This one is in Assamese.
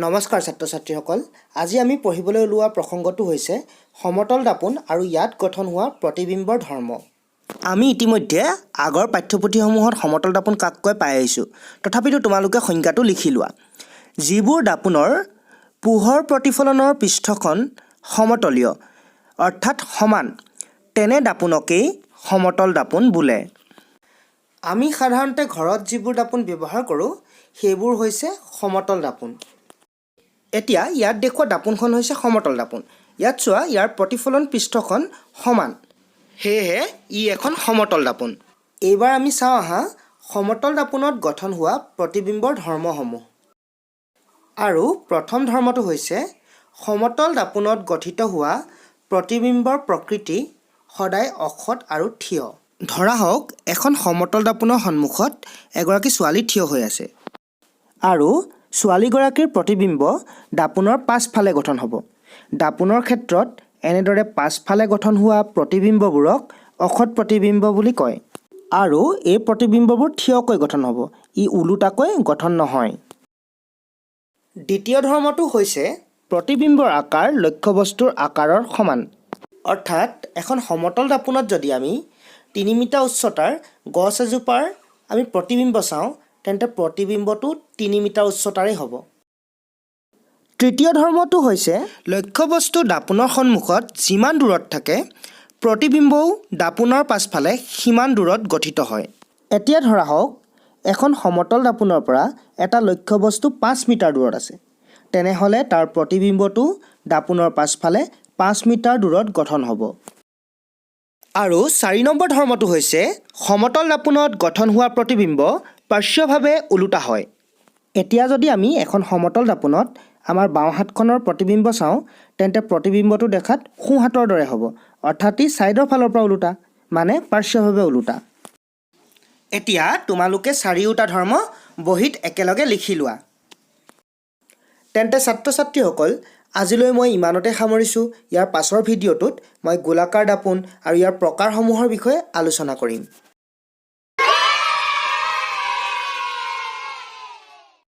নমস্কাৰ ছাত্ৰ ছাত্ৰীসকল আজি আমি পঢ়িবলৈ ওলোৱা প্ৰসংগটো হৈছে সমতল দাপোন আৰু ইয়াত গঠন হোৱা প্ৰতিবিম্বৰ ধৰ্ম। আমি ইতিমধ্যে আগৰ পাঠ্যপুথিসমূহত সমতল দাপোন কাক কয় পাই আহিছোঁ। তথাপিতো তোমালোকে সংজ্ঞাটো লিখি লোৱা। যিবোৰ দাপোনৰ পোহৰ প্ৰতিফলনৰ পৃষ্ঠখন সমতলীয় অৰ্থাৎ সমান তেনে দাপোনকেই সমতল দাপোন বোলে। আমি সাধাৰণতে ঘৰত যিবোৰ দাপোন ব্যৱহাৰ কৰোঁ সেইবোৰ হৈছে সমতল দাপোন। এতিয়া ইয়াত দেখুওৱা দাপোনখন হৈছে সমতল দাপোন। ইয়াত চোৱা ইয়াৰ প্ৰতিফলন পৃষ্ঠখন সমান, সেয়েহে ই এখন সমতল দাপোন। এইবাৰ আমি চাওঁ আহা সমতল দাপোনত গঠন হোৱা প্ৰতিবিম্বৰ ধৰ্মসমূহ। আৰু প্ৰথম ধৰ্মটো হৈছে সমতল দাপোনত গঠিত হোৱা প্ৰতিবিম্বৰ প্ৰকৃতি সদায় অসৎ আৰু থিয়। ধৰা হওক এখন সমতল দাপোনৰ সন্মুখত এগৰাকী ছোৱালী থিয় হৈ আছে আৰু ছোৱালীগৰাকীৰ প্ৰতিবিম্ব দাপোনৰ পাছফালে গঠন হ'ব। দাপোনৰ ক্ষেত্ৰত এনেদৰে পাছফালে গঠন হোৱা প্ৰতিবিম্ববোৰক অসৎ প্ৰতিবিম্ব বুলি কয় আৰু এই প্ৰতিবিম্ববোৰ থিয়কৈ গঠন হ'ব, ই ওলোটাকৈ গঠন নহয়। দ্বিতীয় ধৰ্মটো হৈছে প্ৰতিবিম্বৰ আকাৰ লক্ষ্যবস্তুৰ আকাৰৰ সমান। অৰ্থাৎ এখন সমতল দাপোনত যদি আমি ৩ মিটাৰ উচ্চতাৰ গছ এজোপাৰ আমি প্ৰতিবিম্ব চাওঁ তেন্তে প্ৰতিবিম্বটো ৩ মিটাৰ উচ্চতাৰেই হ'ব। তৃতীয় ধৰ্মটো হৈছে লক্ষ্যবস্তু দাপোনৰ সন্মুখত যিমান দূৰত থাকে প্ৰতিবিম্বও দাপোনৰ পাছফালে সিমান দূৰত গঠিত হয়। এতিয়া ধৰা হওক এখন সমতল দাপোনৰ পৰা এটা লক্ষ্যবস্তু ৫ মিটাৰ দূৰত আছে, তেনেহ'লে তাৰ প্ৰতিবিম্বটো দাপোনৰ পাছফালে ৫ মিটাৰ দূৰত গঠন হ'ব। আৰু ৪ নম্বৰ ধৰ্মটো হৈছে সমতল দাপোনত গঠন হোৱা প্ৰতিবিম্ব পাৰ্শ্বভাৱে ওলোটা হয়। এতিয়া যদি আমি এখন সমতল দাপোনত আমাৰ বাওঁ হাতখনৰ প্ৰতিবিম্ব চাওঁ তেন্তে প্ৰতিবিম্বটো দেখাত সোঁ হাতৰ দৰে হ'ব, অৰ্থাৎ ই ছাইডৰ ফালৰ পৰা ওলোটা, মানে পাৰ্শ্বভাৱে ওলোটা। এতিয়া তোমালোকে ৪টা ধৰ্ম বহীত একেলগে লিখি লোৱা। তেন্তে ছাত্ৰ ছাত্ৰীসকল আজিলৈ মই ইমানতে সামৰিছোঁ। ইয়াৰ পাছৰ ভিডিঅ'টোত মই গোলাকাৰ দাপোন আৰু ইয়াৰ প্ৰকাৰসমূহৰ বিষয়ে আলোচনা কৰিম।